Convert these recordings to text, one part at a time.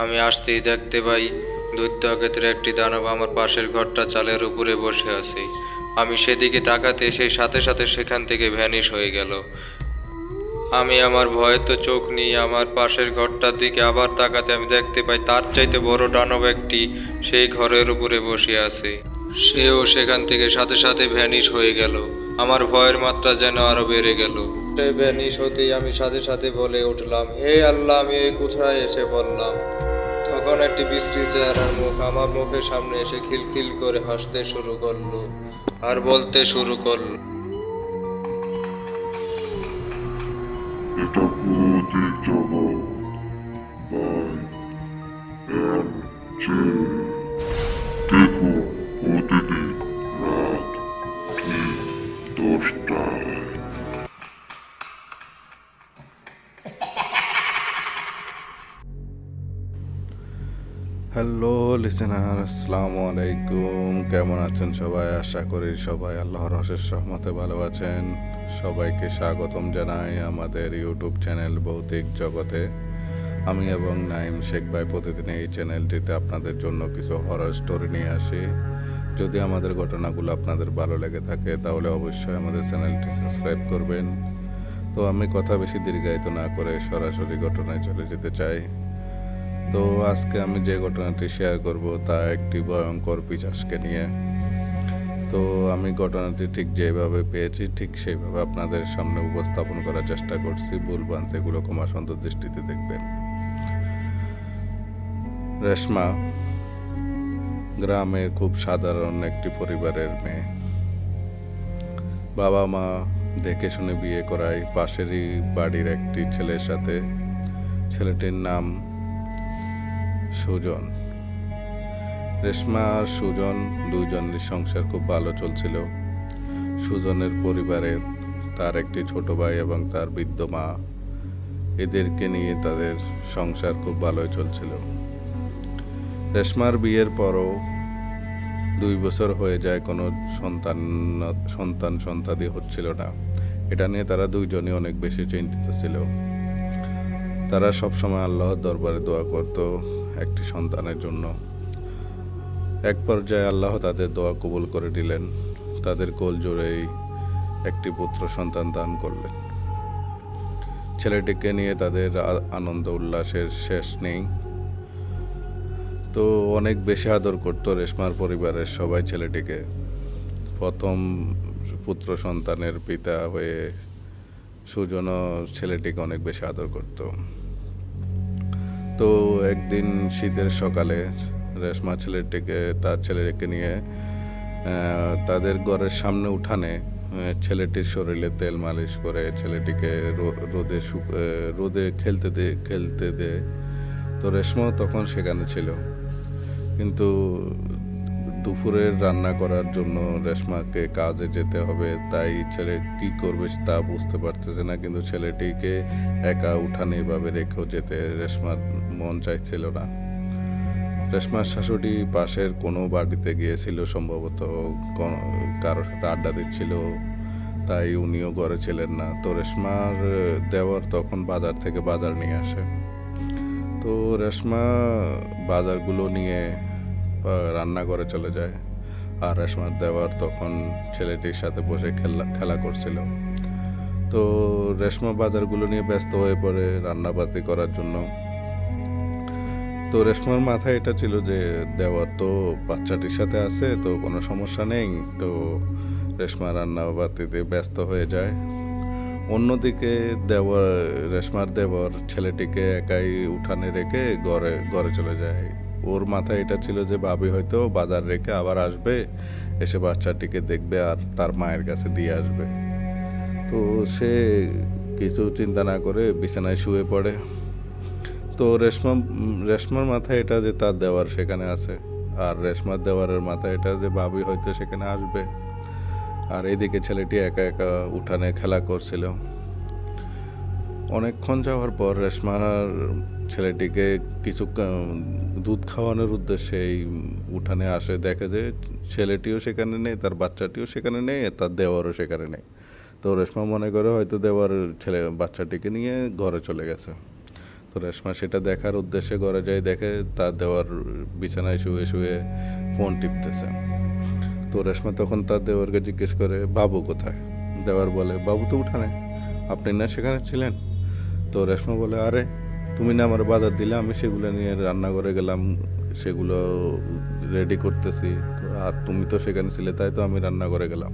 আমি আসতেই দেখতে পাই দৈত্য আকৃতির একটি দানব আমার পাশের ঘরটা চালের উপরে বসে আছে। আমি সেদিকে তাকাতে সেই সাথে সাথে সেখান থেকে ভ্যানিশ হয়ে গেল। আমি আমার ভয়ে তো চোখ নিয়ে আমার পাশের ঘরটার দিকে আবার তাকাতে আমি দেখতে পাই তার চাইতে বড় দানব একটি সেই ঘরের উপরে বসে আছে। সেও সেখান থেকে সাথে সাথে ভ্যানিশ হয়ে গেল। আমার ভয়ের মাত্রা যেন আরো বেড়ে গেল। সে ভ্যানিশ হতেই আমি সাথে সাথে বলে উঠলাম, হে আল্লাহ, আমি এই কোথায় এসে পড়লাম। তখন একটি বিশ্রী চেহারার মুখ আমার মুখের সামনে এসে খিলখিল করে হাসতে শুরু করলো আর বলতে শুরু করলো, এটা ভৌতিক জগৎ বাই এম জে। দেখুন প্রতিদিন রাত ঠিক 10টায়। হ্যালো লিসেনার, আসসালামু আলাইকুম। কেমন আছেন সবাই? আশা করি সবাই আল্লাহর অশেষ রহমতে ভালো আছেন। সবাইকে স্বাগতম জানাই আমাদের ইউটিউব চ্যানেল ভৌতিক জগতে। আমি এবং নাইম শেখ ভাই প্রতিদিন এই চ্যানেলটিতে আপনাদের জন্য কিছু হরর স্টোরি নিয়ে আসি। যদি আমাদের ঘটনাগুলো আপনাদের ভালো লেগে থাকে তাহলে অবশ্যই আমাদের চ্যানেলটি সাবস্ক্রাইব করবেন। তো আমি কথা বেশি দীর্ঘায়িত না করে সরাসরি ঘটনায় চলে যেতে চাই। তো আজকে আমি যে ঘটনাটি শেয়ার করব তা একটি ভয়ঙ্কর পিশাচকে নিয়ে। তো আমি ঘটনাটি ঠিক যেভাবে পেয়েছি ঠিক সেইভাবে আপনাদের সামনে উপস্থাপন করার চেষ্টা করছি। ভুল ভ্রান্তিগুলো ক্ষমা সুন্দর দৃষ্টিতে দেখবেন। রেশমা গ্রামের খুব সাধারণ একটি পরিবারের মেয়ে। বাবা মা দেখে শুনে বিয়ে করায় পাশেরই বাড়ির একটি ছেলের সাথে। ছেলেটির নাম সুজন। রেশমা আর সুজন দুইজনের সংসার খুব ভালো চলছিল। সুজনের পরিবারে তার একটি ছোট ভাই এবং তার বৃদ্ধ মা, এদেরকে নিয়ে তাদের সংসার খুব ভালোই চলছিল। রেশমার বিয়ের পরও 2 বছর হয়ে যায়, কোনো সন্তানাদি হচ্ছিল না। এটা নিয়ে তারা দুইজনই অনেক বেশি চিন্তিত ছিল। তারা সবসময় আল্লাহর দরবারে দোয়া করত একটি সন্তানের জন্য। এক পর্যায়ে আল্লাহ তাদের দোয়া কবুল করে দিলেন। তাদের কোল জোরেই একটি পুত্র সন্তান দান করলেন। ছেলেটিকে নিয়ে তাদের আনন্দ উল্লাসের শেষ নেই। তো অনেক বেশি আদর করতো রেশমার পরিবারের সবাই ছেলেটিকে। প্রথম পুত্র সন্তানের পিতা হয়ে সুজনও ছেলেটিকে অনেক বেশি আদর করত। তো একদিন শীতের সকালে রেশমা তার ছেলেটিকে নিয়ে তাদের ঘরের সামনে উঠানে ছেলেটির শরীরে তেল মালিশ করে ছেলেটিকে রোদে খেলতে দে। তো রেশমাও তখন সেখানে ছিল, কিন্তু দুপুরের রান্না করার জন্য রেশমাকে কাজে যেতে হবে, তাই ছেলে কি করবে তা বুঝতে পারতেছে না। কিন্তু ছেলেটিকে একা উঠানে এভাবে রেখেও যেতে রেশমার মন চাইছিল না। রেশমার শাশুড়ি পাশের কোনো বাড়িতে গিয়েছিল, সম্ভবত কারোর সাথে আড্ডা দিচ্ছিল, তাই উনিও ঘরে ছিলেন না। তো রেশমার দেওর তখন বাজার থেকে বাজার নিয়ে আসে। তো রেশমা বাজারগুলো নিয়ে রান্নাঘরে চলে যায়, আর রেশমার দেওয়ার তখন ছেলেটির সাথে বসে খেলা করছিল। তো রেশমা বাজারগুলো নিয়ে ব্যস্ত হয়ে পড়ে রান্নাবাতি করার জন্য। তো রেশমার মাথায় এটা ছিল যে দেওয়ার তো বাচ্চাটির সাথে আছে, তো কোনো সমস্যা নেই। তো রেশমা রান্নাবাতিতে ব্যস্ত হয়ে যায়। অন্যদিকে রেশমার দেওর ছেলেটিকে একাই উঠানে রেখে ঘরে চলে যায়। ওর মাথায় এটা ছিল যে ভাবি হয়তো বাজার রেখে আবার আসবে, এসে বাচ্চাটিকে দেখবে আর তার মায়ের কাছে দিয়ে আসবে। তো সে কিছু চিন্তা না করে বিছানায় শুয়ে পড়ে। তো রেশমার মাথায় এটা যে তার দেওয়ার সেখানে আছে, আর রেশমার দেওয়ারের মাথায় এটা যে ভাবি হয়তো সেখানে আসবে। আর এদিকে ছেলেটি একা একা উঠানে খেলা করছিল। অনেকক্ষণ যাওয়ার পর রেশমার ছেলেটিকে কিছু দুধ খাওয়ানোর উদ্দেশ্যে এই উঠানে আসে। দেখে যে ছেলেটিও সেখানে নেই, তার বাচ্চাটিও সেখানে নেই, তার দেওয়ারও সেখানে নেই। তো রেশমা মনে করে হয়তো দেওয়ার বাচ্চাটিকে নিয়ে ঘরে চলে গেছে। তো তো রেশমা সেটা দেখার উদ্দেশ্যে ঘরে যায়, দেখে তার দেওয়ার বিছানায় শুয়ে শুয়ে ফোন টিপতেছে। তো রেশমা তখন তার দেওয়ারকে জিজ্ঞেস করে, বাবু কোথায়? দেওয়ার বলে, বাবু তো উঠানে, আপনি না সেখানে ছিলেন? তো রেশমা বলে, আরে তুমি না আমার বাজার দিলে, আমি সেগুলো নিয়ে রান্নাঘরে গেলাম, সেগুলো রেডি করতেছি, তো আর তুমি তো সেখানে ছিলে, তাই তো আমি রান্নাঘরে গেলাম।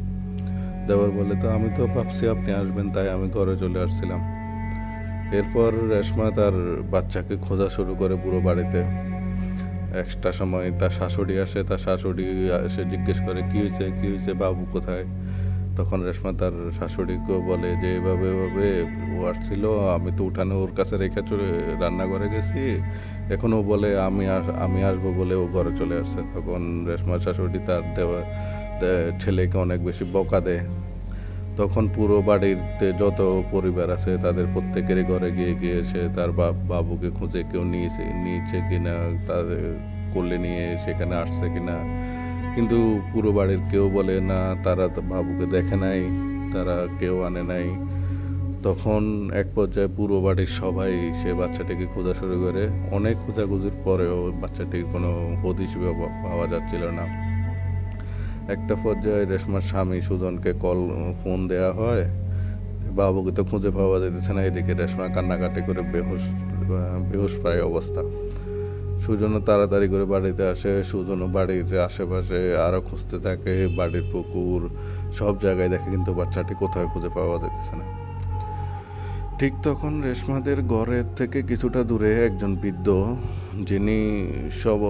দেওয়ার বলে, তো আমি তো ভাবছি আপনি আসবেন, তাই আমি ঘরে চলে আসছিলাম। এরপর রেশমা তার বাচ্চাকে খোঁজা শুরু করে পুরো বাড়িতে। একটা সময় তার শাশুড়ি আসে, তার শাশুড়ি এসে জিজ্ঞেস করে, কি হয়েছে, কি হয়েছে, বাবু কোথায়? তখন রেশমা তার শাশুড়িকে বলে যে এভাবে এভাবে ও আসছিল, আমি তো উঠানে ওর কাছে রেখে চলে রান্নাঘরে গেছি, এখন ও বলে আমি আসবো বলে ও ঘরে চলে আসছে। তখন রেশমার শাশুড়ি তার ছেলেকে অনেক বেশি বকা দেয়। তখন পুরো বাড়িতে যত পরিবার আছে তাদের প্রত্যেকেরই ঘরে গিয়ে গিয়ে সে তার বাবুকে খুঁজে কেউ নিয়েছে কিনা, তাদের কোলে নিয়ে সেখানে আসছে কিনা, কিন্তু পুরো বাড়ির কেউ বলে না তারা তো বাবুকে দেখে নাই, তারা কেউ আনে নাই। তখন এক পর্যায়ে পুরো বাড়ির সবাই সে বাচ্চাটিকে খোঁজা শুরু করে। অনেক খোঁজাখুঁজির পরেও বাচ্চাটির কোনো হদিশ পাওয়া যাচ্ছিল না। একটা পর্যায়ে রেশমার স্বামী সুজনকে ফোন দেয়া হয়, বাবুকে তো খুঁজে পাওয়া যেতেছে না। এদিকে রেশমা কান্নাকাটি করে বেহুশ প্রায় অবস্থা। সুজনও তাড়াতাড়ি করে বাড়িতে আসে। সুজনও বাড়ির আশেপাশে আরো খুঁজতে থাকে, বাড়ির পুকুর সব জায়গায় দেখে, কিন্তু বাচ্চাটি কোথাও খুঁজে পাওয়া যেতেছে না। ঠিক তখন রেশমাদের ঘরের থেকে কিছুটা দূরে একজন বৃদ্ধ, যিনি সব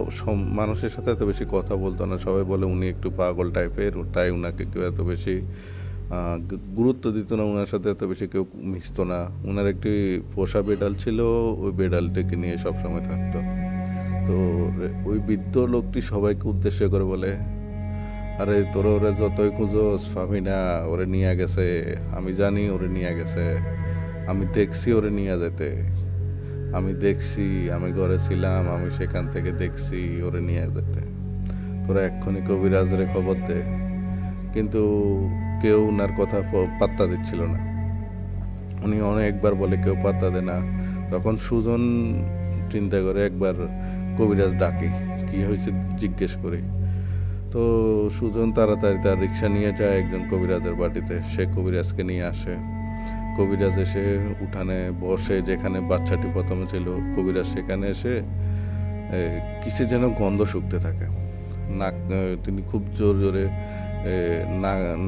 মানুষের সাথে এত বেশি কথা বলতো না, সবাই বলে উনি একটু পাগল টাইপের, তাই উনাকে কেউ এত বেশি গুরুত্ব দিত না, ওনার সাথে এত বেশি কেউ মিশতো না। ওনার একটি পোষা বেড়াল ছিল, ওই বেড়ালটাকে নিয়ে সবসময় থাকতো। তো ওই বৃদ্ধ লোকটি সবাইকে উদ্দেশ্য করে বলে, আরে তোরা ওরে যতই খুঁজোস পাবি না, ওরে নিয়ে গেছে, আমি জানি ওরে নিয়ে গেছে, আমি দেখছি ওরে নিয়ে যেতে, আমি দেখছি, আমি ঘরে ছিলাম, আমি সেখান থেকে দেখছি ওরে নিয়ে যেতে, তোরা এক্ষুনি কবিরাজরে খবর দে। কিন্তু কেউ ওনার কথা পাত্তা দিচ্ছিল না। উনি অনেকবার বলে, কেউ পাত্তা দেয় না। তখন সুজন চিন্তা করে একবার কবিরাজ ডাকি, কি হয়েছে জিজ্ঞেস করি। তো সুজন তাড়াতাড়ি তার রিক্সা নিয়ে যায় একজন কবিরাজের বাড়িতে, সে কবিরাজকে নিয়ে আসে। কবিরাজ এসে উঠানে বসে, যেখানে বাচ্চাটি প্রথমে ছিল, কবিরাজ সেখানে এসে কিসে যেন গন্ধ শুকতে থাকে। তিনি খুব জোর জোরে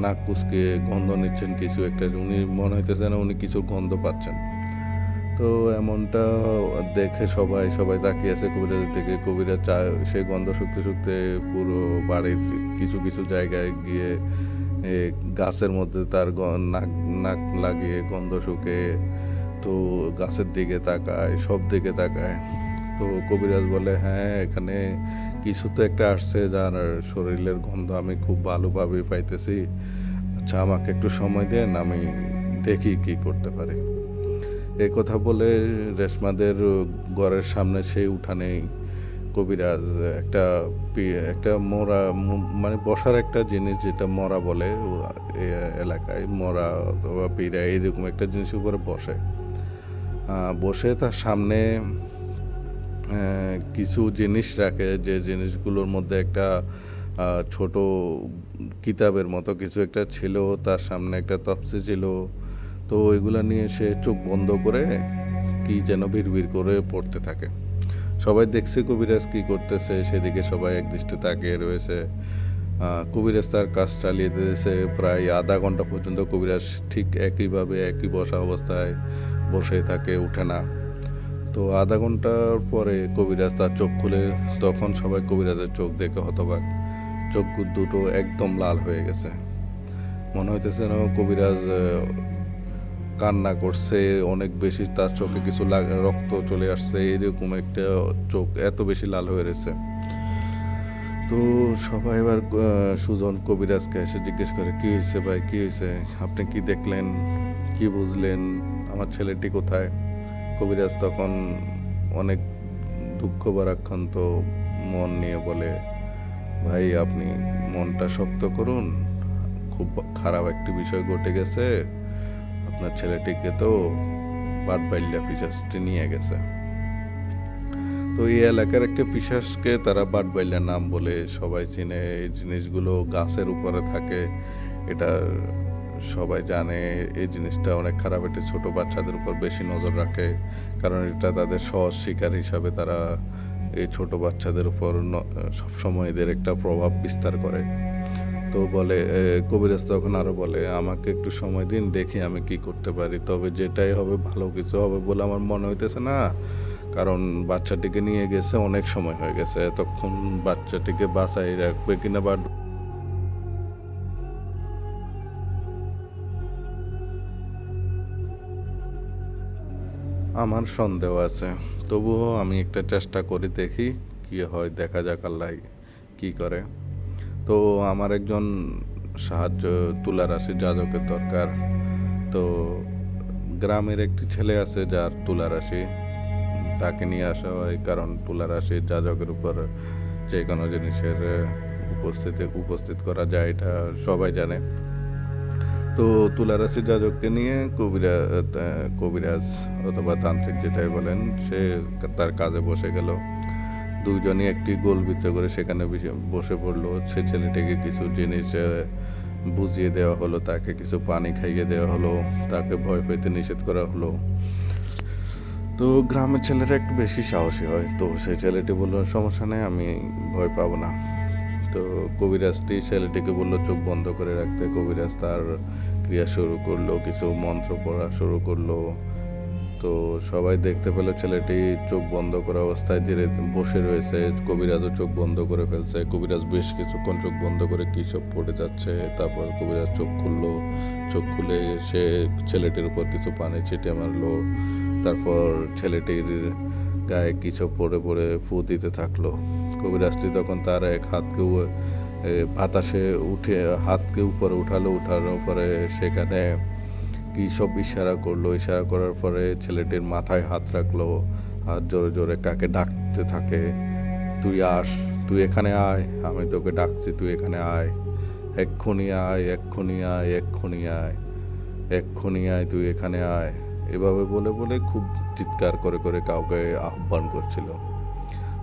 নাক কুচকে গন্ধ নিচ্ছেন কিছু একটা, উনি মনে হইতেছে না উনি কিছু গন্ধ পাচ্ছেন। তো এমনটা দেখে সবাই তাকিয়ে আছে কবিরাজের দিকে। কবিরাজ সেই গন্ধ শুকতে শুকতে পুরো বাড়ির কিছু কিছু জায়গায় গিয়ে গাছের মধ্যে তার নাক লাগিয়ে গন্ধ শুকে, তো গাছের দিকে তাকায়, সব দিকে তাকায়। তো কবিরাজ বলে, হ্যাঁ এখানে কিছু তো একটা আসছে, যার শরীরের গন্ধ আমি খুব ভালোভাবে পাইতেছি, আচ্ছা আমাকে একটু সময় দেন, আমি দেখি কি করতে পারি। এই কথা বলে রেশমাদের ঘরের সামনে সেই উঠানেই কবিরাজ একটা মরা, মানে বসার একটা জিনিস যেটা মরা বলে এলাকায়, মরা অথবা পিড়া এইরকম একটা জিনিসের উপরে বসে তার সামনে কিছু জিনিস রাখে, যে জিনিসগুলোর মধ্যে একটা ছোট কিতাবের মতো কিছু একটা ছিল, তার সামনে একটা তফসি ছিল। তো ওইগুলা নিয়ে সে চোখ বন্ধ করে কি যেন বিড়বিড় করে পড়তে থাকে। সবাই দেখছে কবিরাজ কি করতেছে, সেদিকে সবাই একদৃষ্টে তাকিয়ে রয়েছে। কবিরাজ তার কাজ চালিয়ে দিয়েছে। প্রায় আধা ঘন্টা পর্যন্ত কবিরাজ ঠিক একইভাবে একই বসা অবস্থায় বসে থাকে, উঠে না। তো আধা ঘন্টার পরে কবিরাজ তার চোখ খুলে, তখন সবাই কবিরাজের চোখ দেখে হতবাক। চোখ দুটো একদম লাল হয়ে গেছে, মনে হইতেছে না কবিরাজ কান্না করছে অনেক বেশি, তার চোখে কিছু রক্ত চলে আসছে, এরকম একটা চোখ এত বেশি লাল হয়ে রয়েছে। তো সবাই এবার সুজন কবিরাজকে এসে জিজ্ঞেস করে, কি হয়েছে ভাই, কি হয়েছে, আপনি কি দেখলেন, কি বুঝলেন, আমার ছেলেটি কোথায়? কবিরাজ তখন অনেক দুঃখ ভারাক্রান্ত মন নিয়ে বলে, ভাই আপনি মনটা শক্ত করুন, খুব খারাপ একটি বিষয় ঘটে গেছে, আপনার ছেলেটিকে তো বাটবাইল্লা পিশাচটি নিয়ে গেছে। তো এই এলাকার একটা পিশাচকে তারা বাটবাইলের নাম বলে সবাই চিনে। এই জিনিসগুলো গাছের উপরে থাকে, এটা সবাই জানে। এই জিনিসটা অনেক খারাপ, এটা ছোট বাচ্চাদের উপর বেশি নজর রাখে, কারণ এটা তাদের সহজ শিকার হিসাবে তারা এই ছোট বাচ্চাদের উপর সবসময় এদের একটা প্রভাব বিস্তার করে। তো বলে কবিরাজ তখন আরো বলে, আমাকে একটু সময় দিন, দেখি আমি কি করতে পারি, তবে যেটাই হবে ভালো কিছু হবে বলে আমার মনে হইতেছে না, কারণ বাচ্চাটিকে নিয়ে গেছে অনেক সময় হয়ে গেছে, এতক্ষণ বাচ্চাটিকে বাঁচাই রাখবে কিনা বা আমার সন্দেহ আছে। তবুও আমি একটা চেষ্টা করি, দেখি কি হয়, দেখা যাক আল্লাহ কি করে। তো আমার একজন সাহায্য তুলা রাশি যাজকের দরকার। তো গ্রামের একটি ছেলে আছে যার তুলা রাশি, তাকে নিয়ে আসা হয়, কারণ তুলা রাশির যাজকের উপর যে কোনো জিনিসের উপস্থিত করা যায়, এটা সবাই জানে। তো তুলা রাশির যাজককে নিয়ে কবিরাজ অথবা তান্ত্রিক যেটাই বলেন, সে তার কাজে বসে গেল। দুইজনই একটি গোল বৃত্ত করে সেখানে বসে পড়লো। সে ছেলেটিকে কিছু জিনিস বুঝিয়ে দেওয়া হলো, তাকে কিছু পানি খাইয়ে দেওয়া হলো, তাকে ভয় পেতে নিষেধ করা হলো। তো গ্রামের ছেলেরা একটু বেশি সাহসী হয়, তো সেই ছেলেটি বললো সমস্যা নেই, আমি ভয় পাবো না। তো কবিরাজটি ছেলেটিকে বললো চোখ বন্ধ করে রাখতে। কবিরাজ তার ক্রিয়া শুরু করলো, কিছু মন্ত্র পড়া শুরু করলো। তো সবাই দেখতে পেল ছেলেটি চোখ বন্ধ করা অবস্থায় ধীরে বসে রয়েছে। কবিরাজও চোখ বন্ধ করে ফেলছে। কবিরাজ বেশ কিছুক্ষণ চোখ বন্ধ করে কী সব পড়ে যাচ্ছে। তারপর কবিরাজ চোখ খুললো। চোখ খুলে সে ছেলেটির উপর কিছু পানি ছিটিয়ে মারলো। তারপর ছেলেটির গায়ে কিছু পড়ে পড়ে ফু দিতে থাকলো। কবিরাজটি তখন তার এক হাতকে বাতাসে উঠে হাতকে উপরে উঠানোর পরে সেখানে কি সব ইশারা করলো। ইশারা করার পরে ছেলেটির মাথায় হাত রাখলো, হাত জোরে জোরে কাকে ডাকতে থাকে, তুই আস, তুই এখানে আয়, আমি তোকে ডাকছি, তুই এখানে আয়, এক্ষুনি আয়, এক্ষুনি আয়, এক্ষুনি আয়, এক্ষুনি আয়, তুই এখানে আয়। এভাবে বলে বলে খুব চিৎকার করে করে কাউকে আহ্বান করছিল।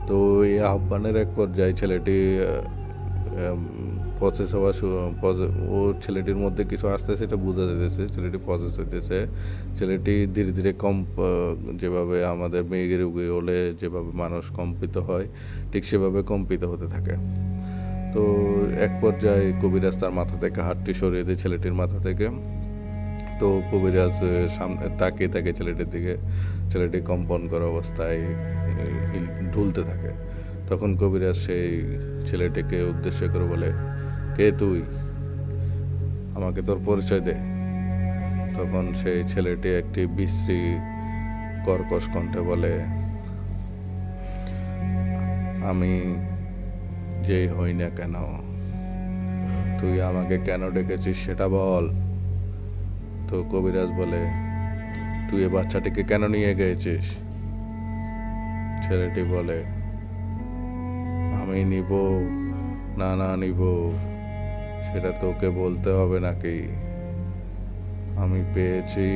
তো এই আহ্বানের এক পর্যায়ে ছেলেটি প্রসেস হওয়া ও ছেলেটির মধ্যে কিছু আসতেছে, এটা বোঝা যেতেছে, ছেলেটি প্রসেস হইতেছে। ছেলেটি ধীরে ধীরে যেভাবে আমাদের মেঘের রোগে হলে যেভাবে মানুষ কম্পিত হয়, ঠিক সেভাবে কম্পিত হতে থাকে। তো এক পর্যায়ে কবিরাজ তার মাথা থেকে হাতটি সরিয়ে দেয় ছেলেটির মাথা থেকে। তো কবিরাজ সামনে তাকিয়ে থাকে ছেলেটির দিকে। ছেলেটি কম্পন করা অবস্থায় ঢুলতে থাকে। তখন কবিরাজ সেই ছেলেটিকে উদ্দেশ্য করে বলে, কে তুই, আমাকে তোর পরিচয় দে। তখন সেই ছেলেটি একটি বিশ্রী কর্কশ কণ্ঠে বলে, আমি যেই হই না কেন, তুই আমাকে কেন ডেকেছিস সেটা বল। তো কবিরাজ বলে, তুই এ বাচ্চাটিকে কেন নিয়ে গিয়েছিস? ছেলেটি বলে, আমি নিব না নিব সেটা তোকে বলতে হবে নাকি? আমি পেয়েছি,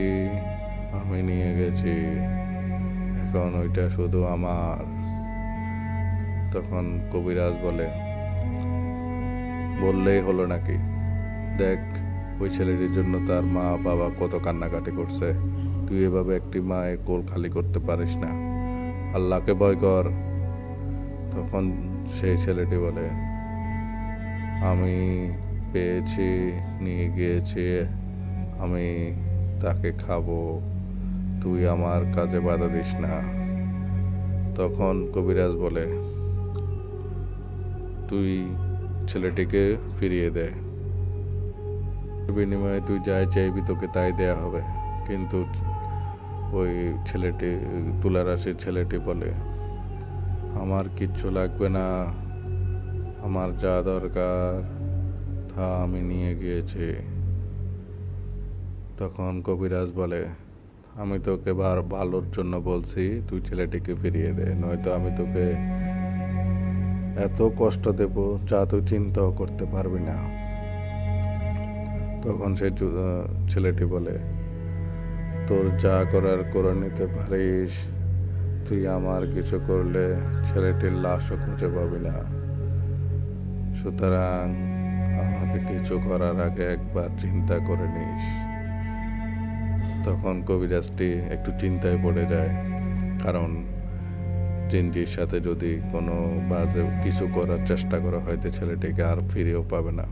আমি নিয়ে গেছি, এখন ওইটা শুধু আমার। তখন কবিরাজ বলে, বললেই হলো নাকি? দেখ, ওই ছেলেটির জন্য তার মা বাবা কত কান্নাকাটি করছে। তুই এভাবে একটি মায়ের কোল খালি করতে পারিস না, আল্লাহকে ভয় কর। তখন সেই ছেলেটি বলে, আমি পেয়েছি, নিয়ে গিয়েছি, আমি তাকে খাবো, তুই আমার কাজে বাধা দিস না। তখন কবিরাজ বলে, তুই ছেলেটিকে ফিরিয়ে দে, বিনিময়ে তুই যাই চাইবি তোকে তাই দেয়া হবে। কিন্তু ওই ছেলেটি, তুলা রাশির ছেলেটি বলে, আমার কিচ্ছু লাগবে না, আমার যা দরকার তা আমি নিয়ে গিয়েছি। তখন কবিরাজ বলে, আমি তোকে ভালোর জন্য বলছি, তুই ছেলেটিকে ফিরিয়ে দে, নয়তো আমি তোকে এত কষ্ট দেব যা তুই চিন্তাও করতে পারবি না। তখন সে ছেলেটি বলে, তোর যা করার করে নিতে পারিস, তুই আমার কিছু করলে ছেলেটির লাশও খুঁজে পাবি না, সুতরাং আমাকে কিছু করার আগে একবার চিন্তা করে নিস। তখন কবিরাজটি একটু চিন্তায় পড়ে যায়, কারণ জিনজির সাথে যদি কোনো বাজে কিছু করার চেষ্টা করা হয়তো ছেলেটিকে আর ফিরেও পাবে না।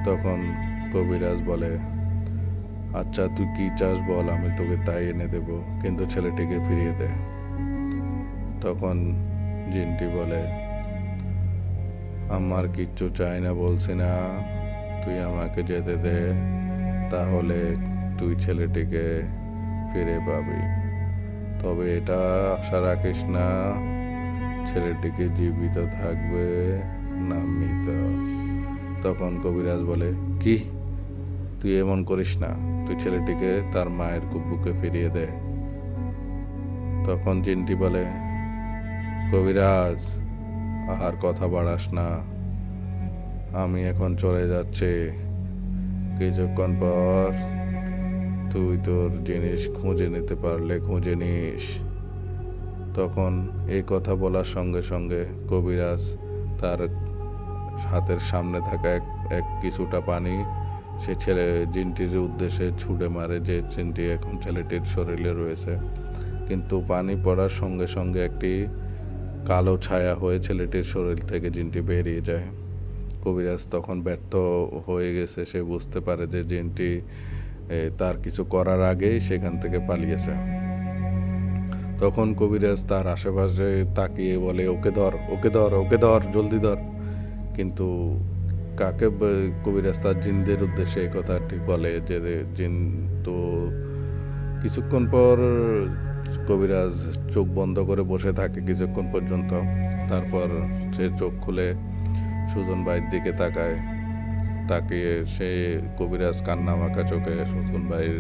তখন কবিরাজ বলে, আচ্ছা তুই কি চাস বল, আমি তোকে তাই এনে দেব, কিন্তু ছেলেটিকে ফিরিয়ে দে। তখন জিনটি বলে, আমার কিচ্ছু চাই না বলছি না, তুই আমাকে যেতে দে, তাহলে তুই ছেলেটিকে ফিরে পাবি। তবে এটা আশা রাখিস না ছেলেটিকে জীবিত থাকবে না মৃত। তখন কবিরাজ বলে, কি তুই এমন করিস না, তুই ছেলেটিকে তার মায়ের বুকে ফিরিয়ে দে। তখন জিনটি বলে, কবিরাজ আর কথা বাড়াস না, আমি এখন চলে যাচ্ছি, কিছুক্ষণ পর তুই তোর জিনিস খুঁজে নিতে পারলে খুঁজে নিস। তখন এই কথা বলার সঙ্গে সঙ্গে কবিরাজ তার হাতের সামনে থাকা এক কিছুটা পানি সে জিনটির উদ্দেশ্যে ছুঁড়ে মারে, যে জিনটি এখন ছেলেটির শরীরে রয়েছে। কিন্তু পানি পড়ার সঙ্গে সঙ্গে একটি কালো ছায়া হয়ে ছেলেটির শরীর থেকে জিনটি বেরিয়ে যায়। কবিরাজ তখন ব্যর্থ হয়ে গেছে, সে বুঝতে পারে যে জিনটি তার কিছু করার আগেই সেখান থেকে পালিয়েছে। তখন কবিরাজ তার আশেপাশে তাকিয়ে বলে, ওকে ধর, ওকে ধর, ওকে ধর, জলদি ধর। কিন্তু কাকে কবিরাজ তার জিনদের উদ্দেশ্যে এই কথাটি বলে যে জিন তো কিছুক্ষণ পর কবিরাজ চোখ বন্ধ করে বসে থাকে কিছুক্ষণ পর্যন্ত। তারপর সে চোখ খুলে সুজন ভাইয়ের দিকে তাকায়, তাকিয়ে সে কবিরাজ কান্না মাখা চোখে সুজন ভাইয়ের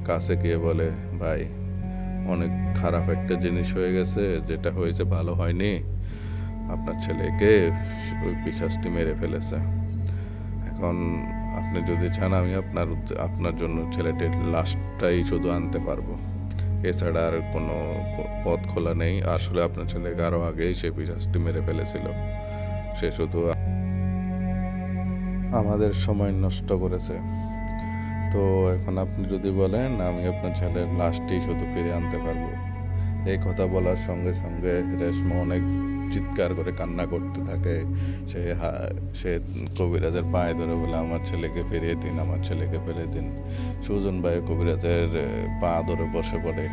কাছে গিয়ে বলে, ভাই অনেক খারাপ একটা জিনিস হয়ে গেছে, যেটা হয়েছে ভালো হয়নি, আপনার ছেলেকে ওই পিশাচটি মেরে ফেলেছে। এখন আপনি যদি চান আমি আপনার জন্য ছেলেটির লাশটাই শুধু আনতে পারবো, এছাড়া আর কোনো পথ খোলা নেই। আসলে আপনার ছেলেকে আরো আগেই সে পিশাচটি মেরে ফেলেছিল, সে শুধু আমাদের সময় নষ্ট করেছে। তো এখন আপনি যদি বলেন আমি আপনার ছেলের লাশটি শুধু ফিরে আনতে পারবো। এই কথা বলার সঙ্গে সঙ্গে রেশমা অনেক চিৎকার করে কান্না করতে থাকে। সে কবিরাজের পায়ে ধরে বলে, আমার ছেলেকে ফিরিয়ে দিন, আমার ছেলেকে ফিরিয়ে দিন। সুজন ভাই কবিরাজের পা ধরে বসে পড়ে।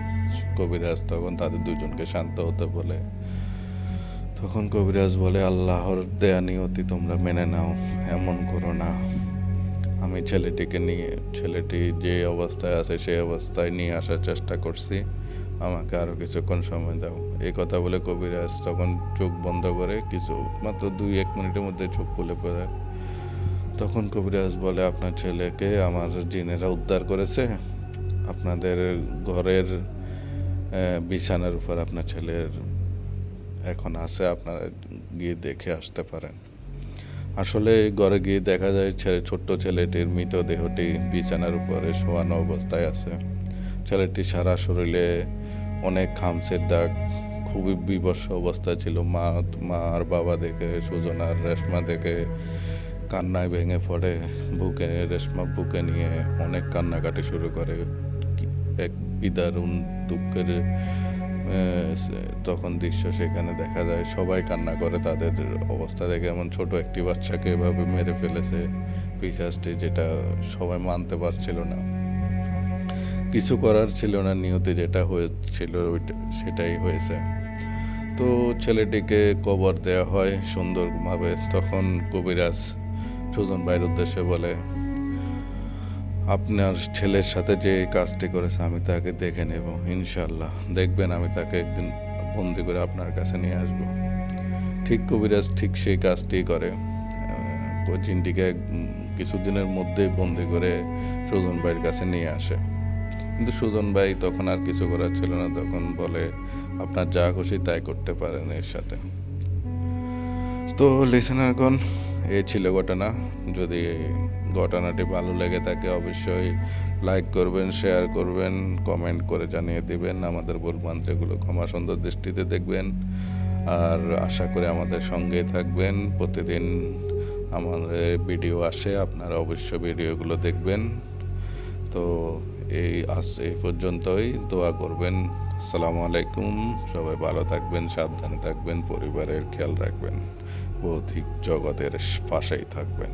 কবিরাজ তখন তাদের দুজনকে শান্ত হতে বলে। তখন কবিরাজ বলে, আল্লাহর দেয়া নিয়তি তোমরা মেনে নাও, এমন করো না। আমি ছেলেটিকে নিয়ে, ছেলেটি যে অবস্থায় আছে সেই অবস্থায় নিয়ে আসার চেষ্টা করছি, আমাকে আরো কিছুক্ষণ সময় দাও। এই কথা বলে কবিরাজ তখন চোখ বন্ধ করে মাত্র 2-1 মিনিটের মধ্যে চোখ খুলে পড়ে। তখন কবিরাজ বলে, আপনার ছেলেকে আমার জিনেরা উদ্ধার করেছে, আপনাদের ঘরের বিছানার উপর আপনার ছেলের এখন আছে, আপনারা গিয়ে দেখে আসতে পারেন। আসলে ঘরে গিয়ে দেখা যায় ছোট্ট ছেলেটির মৃতদেহটি বিছানার উপরে শোয়ানো অবস্থায় আছে। ছেলেটির সারা শরীরে অনেক খামচের দাগ, খুবই বিবশ অবস্থা ছিল। মা আর বাবা দেখে, সুজন আর রেশমা দেখে কান্নায় ভেঙে পড়ে। রেশমা বুকে নিয়ে অনেক কান্নাকাটি শুরু করে। এক বিদারুণ দুঃখের তখন দৃশ্য সেখানে দেখা যায়, সবাই কান্না করে তাদের অবস্থা দেখে। এমন ছোট একটি বাচ্চাকে এভাবে মেরে ফেলেছে পিশাচটি, যেটা সবাই মানতে পারছিল না। কিছু করার ছিল না, নিয়তি যেটা হয়েছিল সেটাই হয়েছে। তো ছেলেটিকে কবর দেওয়া হয় সুন্দরভাবে। তখন কবিরাজ সুজন ভাইয়ের উদ্দেশ্যে বলে, আপনার ছেলের সাথে যে কাজটি করেছে আমি তাকে দেখে নেব, ইনশাল্লাহ দেখবেন আমি তাকে একদিন বন্দি করে আপনার কাছে নিয়ে আসব। ঠিক কবিরাজ ঠিক সেই কাজটি করে, জিনটিকে কিছুদিনের মধ্যেই বন্দি করে সুজন ভাইয়ের কাছে নিয়ে আসে। কিন্তু সুজন ভাই তখন আর কিছু করার ছিল না, তখন বলে, আপনার যা খুশি তাই করতে পারেন এর সাথে। তো লিসেনারগণ, এই ছিল ঘটনা। যদি ঘটনাটি ভালো লেগে থাকে অবশ্যই লাইক করবেন, শেয়ার করবেন, কমেন্ট করে জানিয়ে দিবেন। আমাদের ভুলভ্রান্তিগুলো ক্ষমা সুন্দর দৃষ্টিতে দেখবেন। আর আশা করি আমাদের সঙ্গেই থাকবেন। প্রতিদিন আমাদের ভিডিও আসে, আপনারা অবশ্যই ভিডিওগুলো দেখবেন। তো আজ এই পর্যন্তই, দোয়া করবেন। আসসালামু আলাইকুম। সবাই ভালো থাকবেন, সাবধানে থাকবেন, পরিবারের খেয়াল রাখবেন, ভৌতিক জগতের পাশেই থাকবেন।